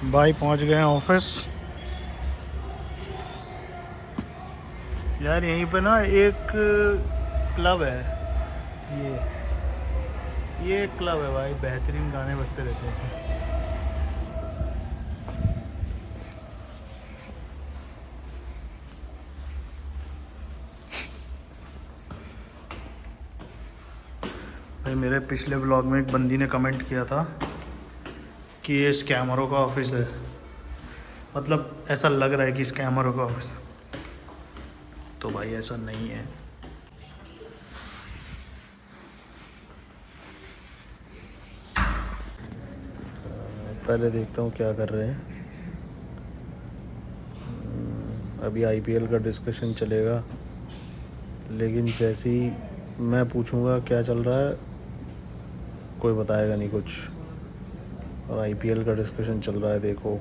भाई पहुंच गए हैं ऑफिस। यार यहीं पे ना एक क्लब है। ये एक क्लब है भाई, बेहतरीन गाने बजते रहते हैं इसमें। भाई मेरे पिछले व्लॉग में एक बंदी ने कमेंट किया था कि ये स्कैमरों का ऑफिस है। मतलब ऐसा लग रहा है कि स्कैमरों का ऑफिस है, तो भाई ऐसा नहीं है। पहले देखता हूँ क्या कर रहे हैं। अभी आईपीएल का डिस्कशन चलेगा, लेकिन जैसे ही मैं पूछूंगा क्या चल रहा है, कोई बताएगा नहीं कुछ। और आईपीएल का डिस्कशन चल रहा है, देखो।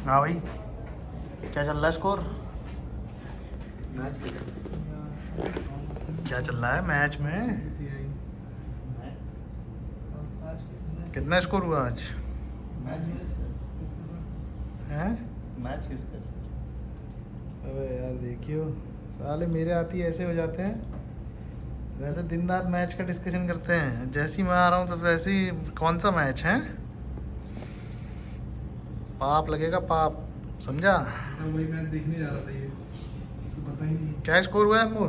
हाँ भाई, क्या चल रहा है स्कोर? क्या चल रहा है मैच में? कितना स्कोर हुआ आज? हैं? मैच किसका सर? अबे यार देखियो, साले मेरे आती ऐसे हो जाते हैं। वैसे दिन रात मैच का डिस्कशन करते हैं, जैसे ही मैं आ रहा हूँ तो वैसे ही कौन सा मैच है? पाप लगेगा, पाप, समझा? वही मैच देखने जा रहा था, ये उसको पता ही नहीं। क्या स्कोर हुआ है अमोल?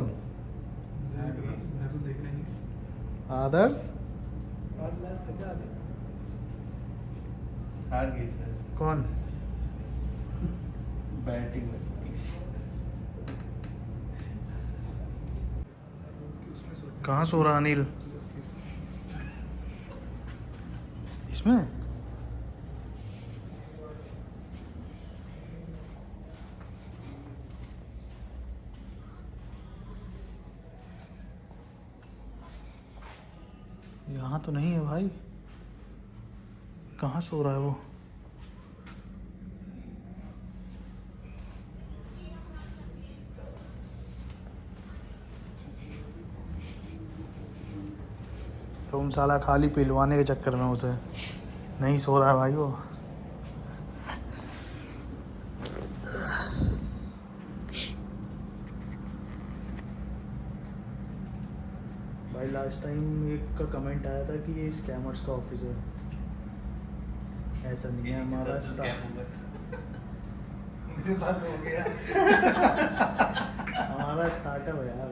मैं तो देखना ही नहीं। आदर्श आज मैच था क्या? हार गई सर। कौन? बैटिंग कहाँ सो रहा अनिल? इसमें? यहाँ तो नहीं है भाई। कहाँ सो रहा है वो? तुम साला खाली पिलवाने के चक्कर में उसे नहीं सो रहा है भाई वो। भाई लास्ट टाइम एक का कमेंट आया था कि ये स्कैमर्स का ऑफिस है। ऐसा नहीं है, हमारा मेरे साथ हो गया। हमारा स्टार्टअप है यार।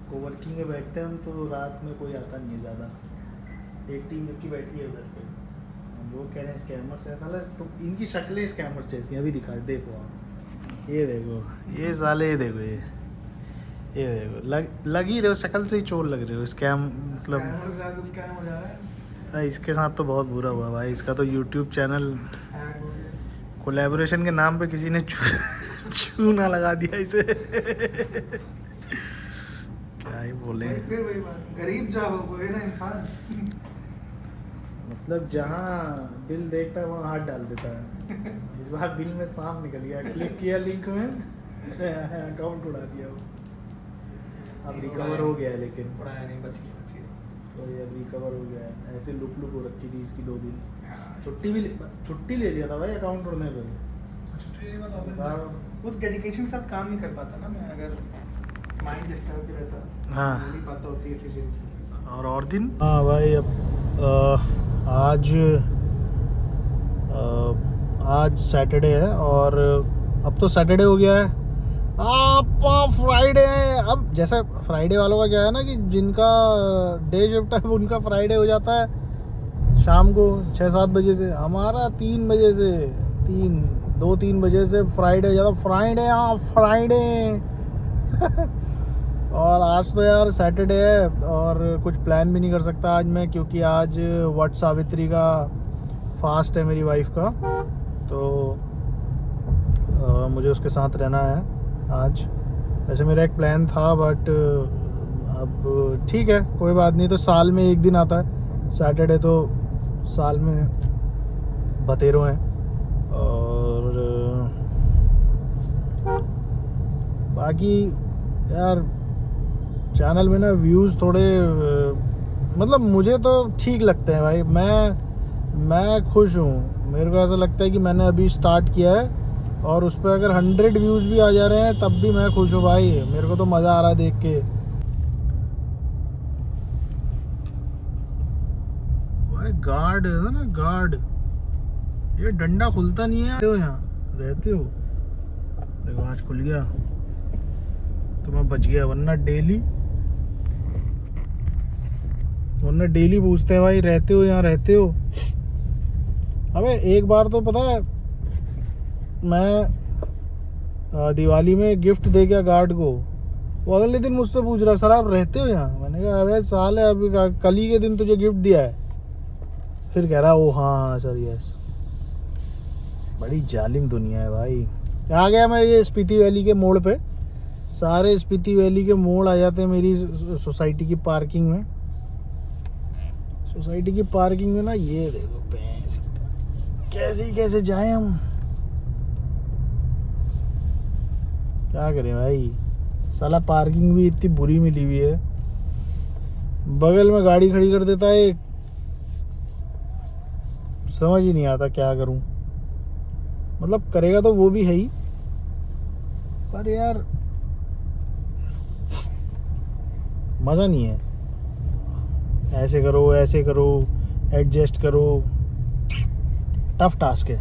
कोवर्किंग में बैठते हैं हम, तो रात में कोई आता नहीं है ज़्यादा। एक टीम की बैठी है उधर पे, वो कह रहे हैं स्कैमर्स है साला। तो इनकी शक्लें स्कैमर्स जैसी अभी दिखा, देखो आप, ये देखो, ये साले, ये देखो, ये देखो, लग ही रहे हो, शक्ल से ही चोर लग रहे हो। स्कैम मतलब स्कैम हो जा रहा है। भाई इसके साथ तो बहुत बुरा हुआ भाई। इसका तो यूट्यूब चैनल हैक हो गया। कोलैबोरेशन के नाम पे किसी ने छू ना लगा दिया इसे। क्या ही बोले। फिर वही बात, गरीब जब हो ना इंसान, मतलब जहाँ बिल देखता है वहाँ हाथ डाल देता है। इस बार बिल में सांप निकल गया, क्लिक किया लिंक में, अकाउंट उड़ा दिया वो। अब रिकवर हो गया है, लेकिन पढ़ाया नहीं, बची तो ये अब रिकवर हो गया है। ऐसे लुक लुक हो रखी थी इसकी 2 दिन। छुट्टी ले लिया था भाई अकाउंट उड़ने पे। उस डेडिकेशन के साथ काम नहीं कर पाता ना मैं, अगर माइंड जिस तरह पे रहता हाँ। नहीं पाता होती एफिशिएंसी। और दिन हाँ भाई, अब आज सैटरडे है, और अब तो सैटरडे हो गया है। आप फ्राइडे है। अब जैसे फ्राइडे वालों का क्या है ना, कि जिनका डे शिफ्ट है उनका फ्राइडे हो जाता है शाम को 6-7 बजे से। हमारा 3 बजे से 2-3 बजे से फ्राइडे हो जाता। फ्राइडे, हाँ फ्राइडे। और आज तो यार सैटरडे है, और कुछ प्लान भी नहीं कर सकता आज मैं, क्योंकि आज वट सावित्री का फास्ट है मेरी वाइफ का। तो मुझे उसके साथ रहना है आज। वैसे मेरा एक प्लान था, बट अब ठीक है, कोई बात नहीं। तो साल में एक दिन आता है सैटरडे, तो साल में बतेरों हैं। और बाकी यार चैनल में ना व्यूज़ थोड़े मतलब मुझे तो ठीक लगते हैं भाई। मैं खुश हूँ। मेरे को ऐसा लगता है कि मैंने अभी स्टार्ट किया है और उस पर अगर 100 व्यूज़ भी आ जा रहे हैं तब भी मैं खुश हूँ भाई। मेरे को तो मज़ा आ रहा है देख के भाई। गार्ड है ना, गार्ड, ये डंडा खुलता नहीं है। हो यहाँ रहते हो, देखो आज खुल गया तो मैं बच गया, वरना डेली पूछते हैं भाई रहते हो यहाँ, रहते हो। अबे एक बार तो पता है मैं दिवाली में गिफ्ट दे गया गार्ड को, वो अगले दिन मुझसे पूछ रहा सर आप रहते हो यहाँ। मैंने कहा अबे साल है, अभी कल ही के दिन तुझे गिफ्ट दिया है। फिर कह रहा ओ हाँ सर यस। बड़ी जालिम दुनिया है भाई। आ गया मैं ये स्पीति वैली के मोड़ पे। सारे स्पीति वैली के मोड़ आ जाते हैं मेरी सोसाइटी की पार्किंग में। सोसाइटी की पार्किंग में ना ये देखो भैंस कैसे जाएं हम, क्या करें भाई। साला पार्किंग भी इतनी बुरी मिली हुई है, बगल में गाड़ी खड़ी कर देता है एक। समझ ही नहीं आता क्या करूं। मतलब करेगा तो वो भी है ही, पर यार मज़ा नहीं है। ऐसे करो एडजस्ट करो, टफ टास्क है।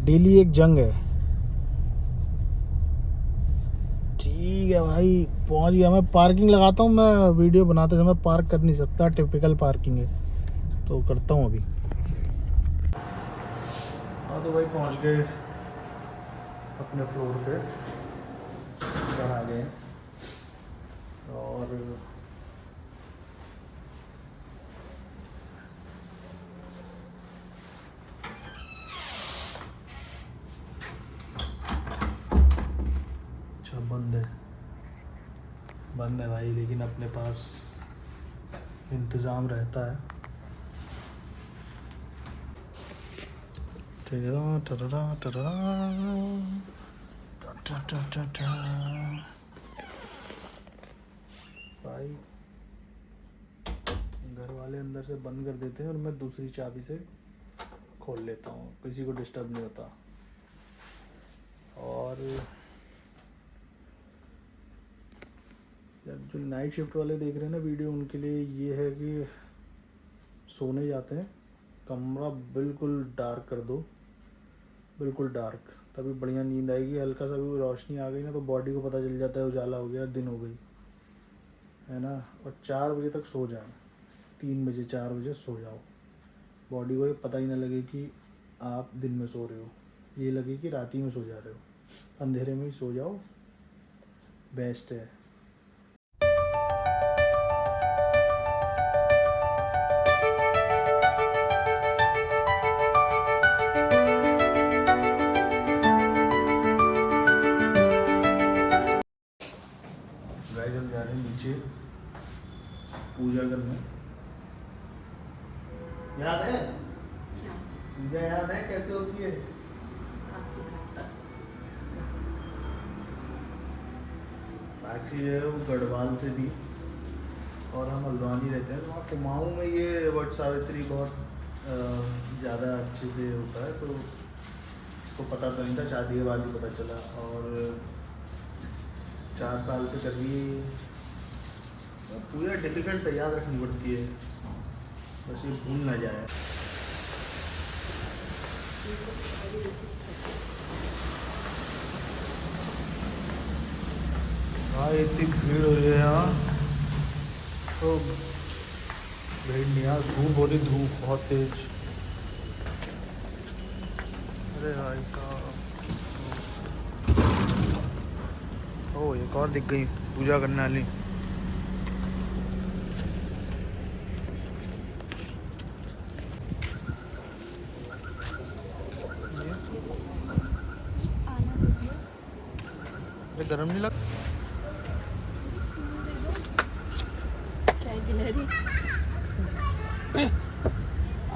डेली एक जंग है। ठीक है भाई पहुंच गया मैं। पार्किंग लगाता हूँ मैं, वीडियो बनाते समय पार्क कर नहीं सकता, टिपिकल पार्किंग है तो करता हूँ अभी। हाँ तो भाई पहुंच गए अपने फ्लोर पे, घर आ गए और बंद है भाई, लेकिन अपने पास इंतज़ाम रहता है। भाई घर वाले अंदर से बंद कर देते हैं और मैं दूसरी चाबी से खोल लेता हूँ, किसी को डिस्टर्ब नहीं होता। और जो नाइट शिफ्ट वाले देख रहे हैं ना वीडियो, उनके लिए ये है कि सोने जाते हैं, कमरा बिल्कुल डार्क कर दो, बिल्कुल डार्क, तभी बढ़िया नींद आएगी। हल्का सा भी रोशनी आ गई ना तो बॉडी को पता चल जाता है उजाला हो गया, दिन हो गई है ना। और 4 बजे तक सो जाएं, 3 बजे 4 बजे सो जाओ। बॉडी को ये पता ही ना लगे कि आप दिन में सो रहे हो, ये लगे कि रात ही में सो जा रहे हो। अंधेरे में ही सो जाओ, बेस्ट है। हम जा रहे हैं नीचे पूजा करने। याद है पूजा, याद है कैसे होती है? साक्षी जो है वो गढ़वाल से थी और हम हल्द्वानी रहते हैं, तो वहाँ कुमाऊँ में ये वट सावित्री बहुत ज़्यादा अच्छे से होता है, तो इसको पता तो नहीं था, शादी के बाद ही पता चला। और 4 साल से कर रही है। पूरा डिफिकल्ट है, याद रखनी पड़ती है, बस ये भूल ना जाए। हाँ इतनी भीड़ हो रही है यहाँ, तो भीड़ नहीं यार, धूप हो रही, धूप बहुत तेज। अरे भाई साहब, ओ एक और दिख गई पूजा करने वाली। अरे गरम नहीं लग?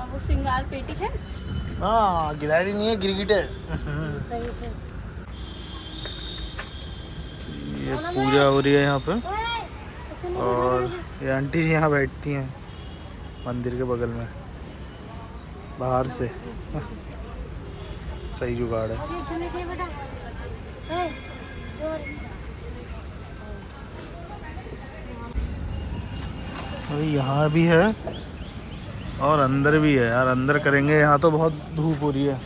वो श्रृंगार पेटी है। हाँ गिलहरी नहीं है, गिरगिट है। ये पूजा हो रही है यहाँ पे और ये आंटी जी यहाँ बैठती हैं मंदिर के बगल में बाहर से। सही जुगाड़ है। अरे यहाँ भी है और अंदर भी है यार, अंदर करेंगे। यहाँ तो बहुत धूप हो रही है।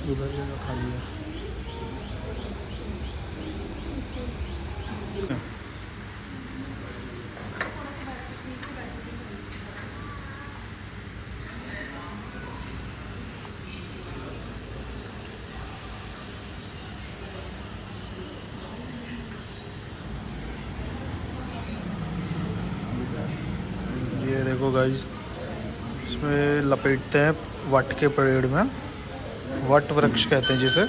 उधर जगह खाली है। ये देखो गाइस, इसमें लपेटते हैं वट के पेड़ में, वट वृक्ष कहते हैं जिसे।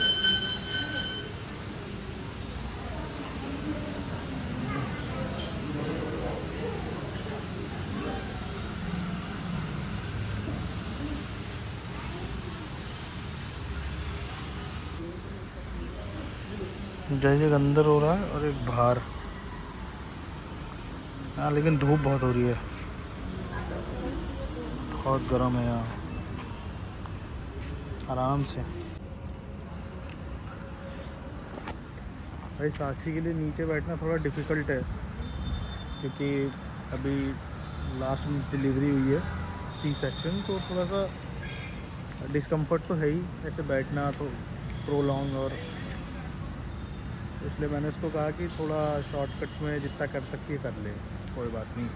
जैसे अंदर हो रहा है और एक बाहर। हाँ लेकिन धूप बहुत हो रही है, बहुत गर्म है यहाँ। आराम से भाई, साक्षी के लिए नीचे बैठना थोड़ा डिफ़िकल्ट है क्योंकि अभी लास्ट में डिलीवरी हुई है सी सेक्शन, तो थोड़ा सा डिस्कम्फर्ट तो है ही ऐसे बैठना तो प्रोलॉन्ग। और इसलिए मैंने उसको कहा कि थोड़ा शॉर्टकट में जितना कर सकती है कर ले, कोई बात नहीं।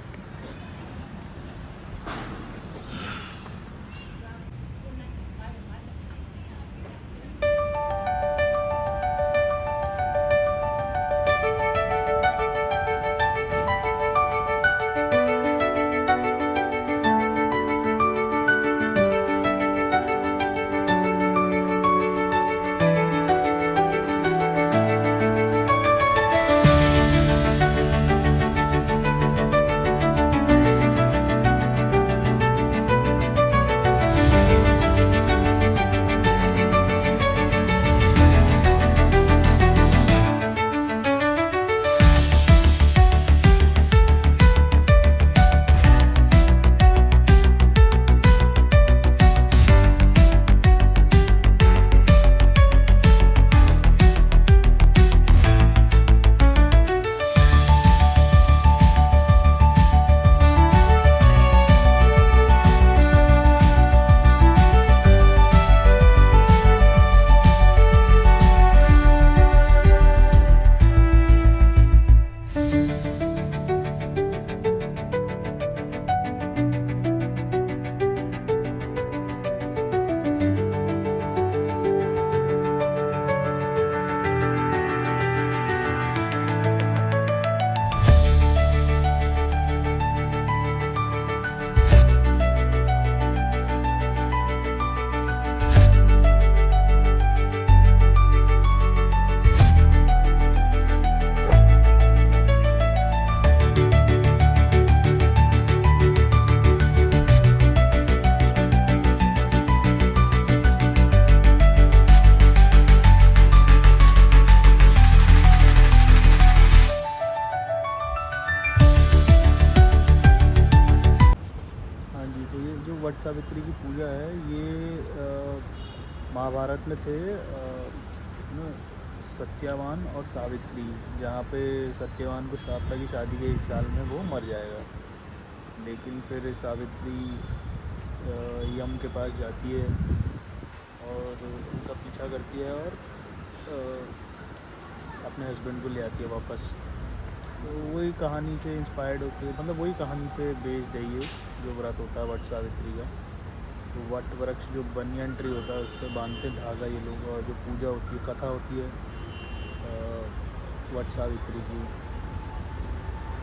वट सावित्री की पूजा है ये महाभारत में थे सत्यवान और सावित्री, जहाँ पे सत्यवान को श्राप था कि शादी के 1 साल में वो मर जाएगा, लेकिन फिर सावित्री यम के पास जाती है और उनका पीछा करती है और अपने हस्बैंड को ले आती है वापस। तो वही कहानी से इंस्पायर्ड होती है, मतलब वही कहानी पे बेस्ड है ये जो व्रत होता है वट सावित्री का। तो वट वृक्ष जो बनियन ट्री होता है उस पर बांधते धागा ये लोग, और जो पूजा होती है, कथा होती है वट सावित्री की।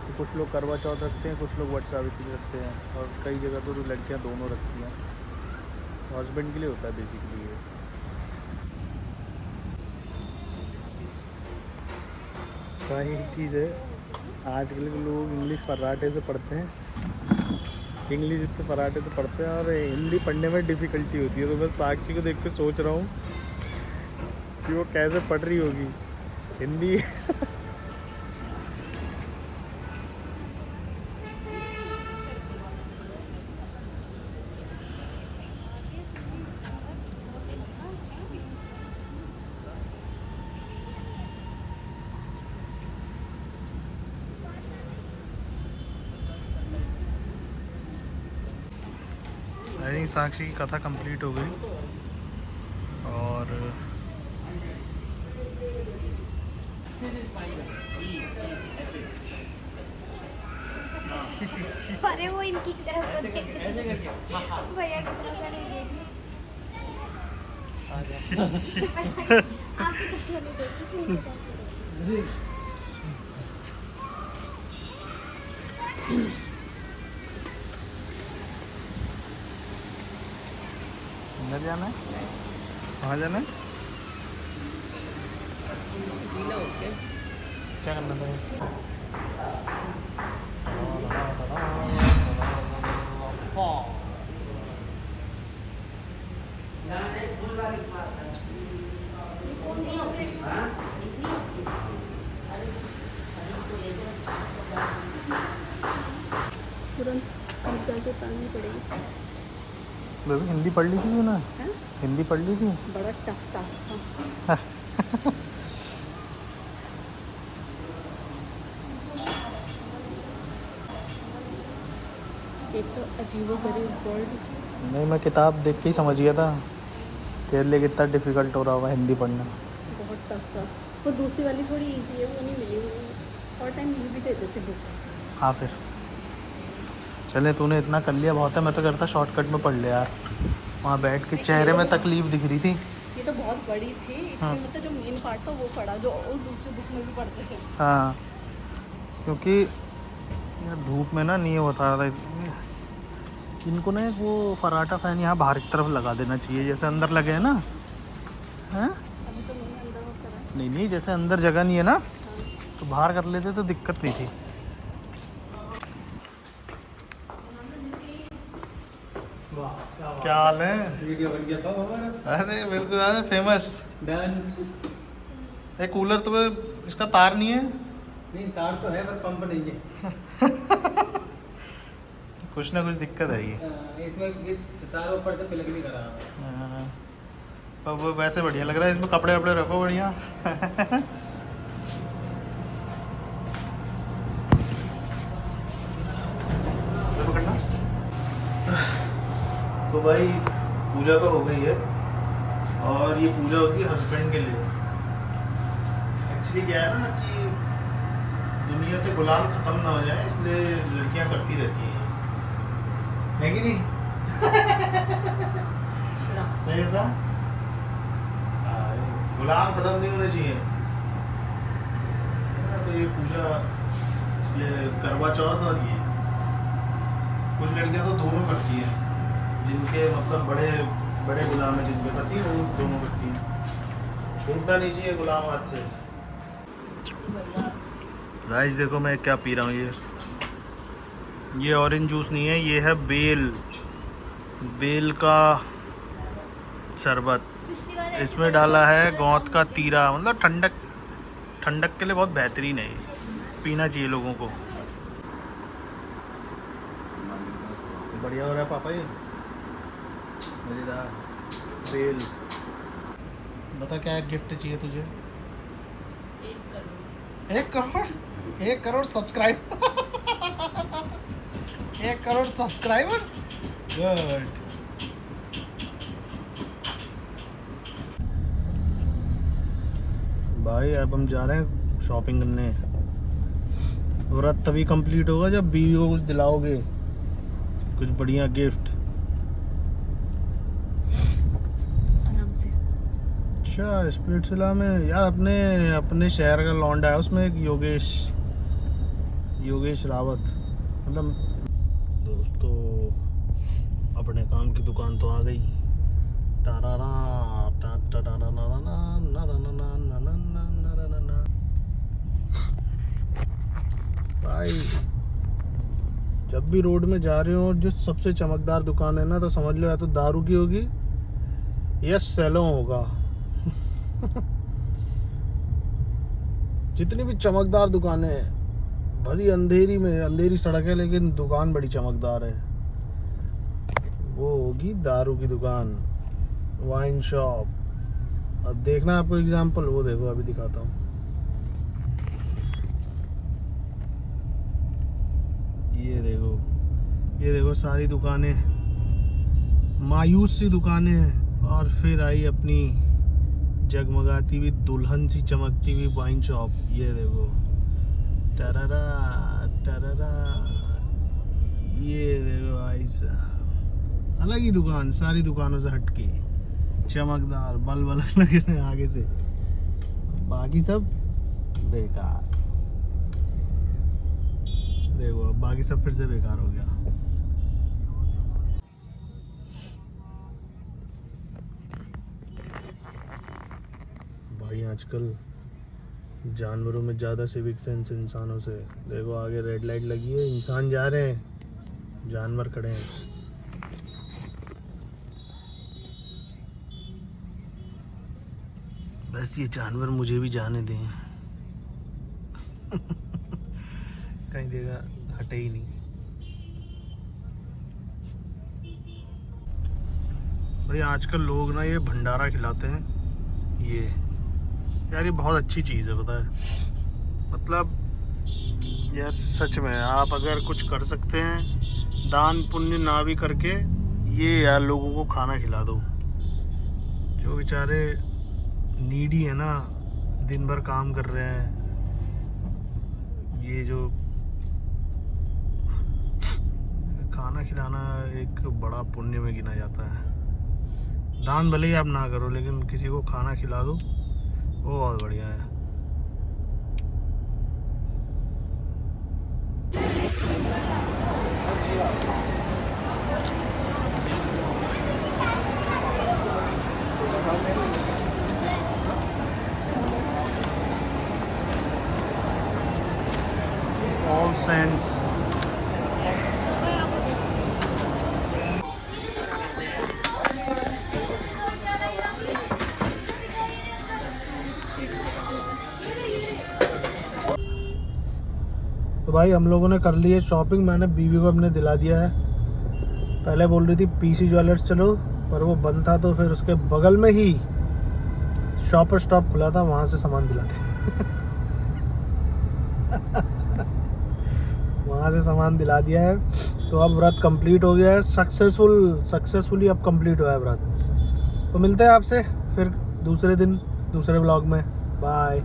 तो कुछ लोग करवा चौथ रखते हैं, कुछ लोग वट सावित्री रखते हैं, और कई जगह तो लड़कियां दोनों रखती हैं। हस्बैंड के लिए होता है बेसिकली ये। एक चीज़ है, आजकल के लोग इंग्लिश फर्राटे से पढ़ते हैं इंग्लिश इतने पराठे तो पढ़ते हैं और हिंदी पढ़ने में डिफ़िकल्टी होती है। तो मैं साक्षी को देख के सोच रहा हूँ कि वो कैसे पढ़ रही होगी हिंदी। आई थिंक साक्षी की कथा कंप्लीट हो गई और अरे वो इनकी तरफ भैया की तरफ नहीं देखी आपकी तरफ नहीं देखी इनकी तरफ। अंदर जाना है, कहाँ जाना है, क्या करना था? तुरंत अब जाके उतारनी पड़ेगी। बेबी हिंदी पढ़ ली थी तू ना? हैं? हिंदी पढ़ ली थी? बड़ा टफ टास्क था। एक तो अजीबोगरीब वर्ड। नहीं, मैं किताब देख के ही समझ गया था तेरे लिए कितना डिफ़िकल्ट हो रहा होगा हिंदी पढ़ना। बहुत टफ था। वो दूसरी वाली थोड़ी इजी है, वो नहीं मिली मुझे। और टाइम ये भी दे देते बुक। हाँ फिर चले, तूने इतना कर लिया बहुत है। मैं तो करता शॉर्टकट में पढ़ लिया यार, वहाँ बैठ के चेहरे में तकलीफ दिख रही थी। ये तो बहुत बड़ी थी, इसमें हाँ। मतलब जो मेन पार्ट था वो पढ़ा, जो और दूसरी बुक में भी पढ़ते थे। हाँ, क्योंकि यार धूप में ना नहीं होता था। इनको ना एक वो फराटा फैन यहाँ बाहर की तरफ लगा देना चाहिए, जैसे अंदर लगे है ना। हैं? अभी तो मैंने अंदर वो करा। नहीं नहीं, जैसे अंदर जगह नहीं है ना, तो बाहर कर लेते तो दिक्कत नहीं थी। क्या हाल है? वीडियो बन गया था हमारा। अरे बिल्कुल आज फेमस। डन। एक कूलर तुम्हें इसका तार नहीं है? नहीं, तार तो है पर पंप नहीं है। कुछ ना कुछ दिक्कत है ये। इसमें तार ऊपर से प्लग नहीं करा। हाँ, पर वो वैसे बढ़िया लग रहा है। इसमें कपड़े वपड़े रखो बढ़िया। तो भाई पूजा तो हो गई है, और ये पूजा होती है हस्बैंड के लिए। एक्चुअली क्या है ना कि दुनिया से गुलाम खत्म ना हो जाए, इसलिए लड़कियां करती रहती हैं, है कि नहीं? सही था। गुलाम खत्म नहीं होने चाहिए। तो ये पूजा इसलिए करवा चौथ, और ये कुछ लड़कियां तो दोनों करती हैं, जिनके मतलब बड़े बड़े गुलाम हैं, जिनके पति वो दोनों करती हैं। छूटना नहीं चाहिए गुलाम हाथ से। गाइस देखो मैं क्या पी रहा हूँ, ये ऑरेंज जूस नहीं है, ये है बेल का शरबत। इसमें डाला है गोंद का तीरा, मतलब ठंडक के लिए बहुत बेहतरीन है। ये पीना चाहिए लोगों को। बढ़िया हो रहा है पापा, ये मज़ेदार बेल। बता क्या गिफ्ट चाहिए तुझे? 1 crore subscribe. 1 crore subscribers. Good. भाई अब हम जा रहे हैं शॉपिंग करने। व्रत तभी कंप्लीट होगा जब बीवी को कुछ दिलाओगे, कुछ बढ़िया गिफ्ट। आराम से। अच्छा, स्पिरिट्सविला में यार अपने शहर का लौंडा है, उसमें एक योगेश रावत, मतलब दोस्तों अपने काम की दुकान तो आ गई। भाई जब भी रोड में जा रहे हो जो सबसे चमकदार दुकान है ना, तो समझ लो या तो दारू की होगी या सैलों होगा। जितनी भी चमकदार दुकानें हैं, भली अंधेरी में, अंधेरी सड़क है लेकिन दुकान बड़ी चमकदार है, वो होगी दारू की दुकान, वाइन शॉप। अब देखना आपको एग्जांपल, वो देखो अभी दिखाता हूँ। ये देखो सारी दुकानें, मायूस सी दुकानें हैं, और फिर आई अपनी जगमगाती हुई दुल्हन सी चमकती हुई वाइन शॉप। ये देखो टररा टररा, ये देखो भाई साहब, अलग ही दुकान, सारी दुकानों से हटके, चमकदार, बल्ब लगे हैं आगे से, बाकी सब बेकार। देखो बाकी सब फिर से बेकार हो गया। भाई आजकल जानवरों में ज़्यादा सिविक सेंस इंसानों से। देखो आगे रेड लाइट लगी है, इंसान जा रहे हैं, जानवर खड़े हैं। बस ये जानवर मुझे भी जाने दें। कहीं देगा हटे ही नहीं। भाई आजकल लोग ना ये भंडारा खिलाते हैं, ये यार ये बहुत अच्छी चीज़ है, पता है। मतलब यार सच में आप अगर कुछ कर सकते हैं दान पुण्य ना भी करके, ये यार लोगों को खाना खिला दो। जो बेचारे नीडी है ना, दिन भर काम कर रहे हैं, ये जो खाना खिलाना एक बड़ा पुण्य में गिना जाता है। दान भले ही आप ना करो, लेकिन किसी को खाना खिला दो, वो बहुत बढ़िया है। All Saints। तो भाई हम लोगों ने कर ली है शॉपिंग। मैंने बीवी को अपने दिला दिया है। पहले बोल रही थी पीसी ज्वेलर्स चलो, पर वो बंद था, तो फिर उसके बगल में ही शॉपर स्टॉप खुला था, वहाँ से सामान दिलाते। वहाँ से सामान दिला दिया है। तो अब व्रत कंप्लीट हो गया है, सक्सेसफुली अब कंप्लीट हुआ है व्रत। तो मिलते हैं आपसे फिर दूसरे दिन दूसरे व्लॉग में। बाय।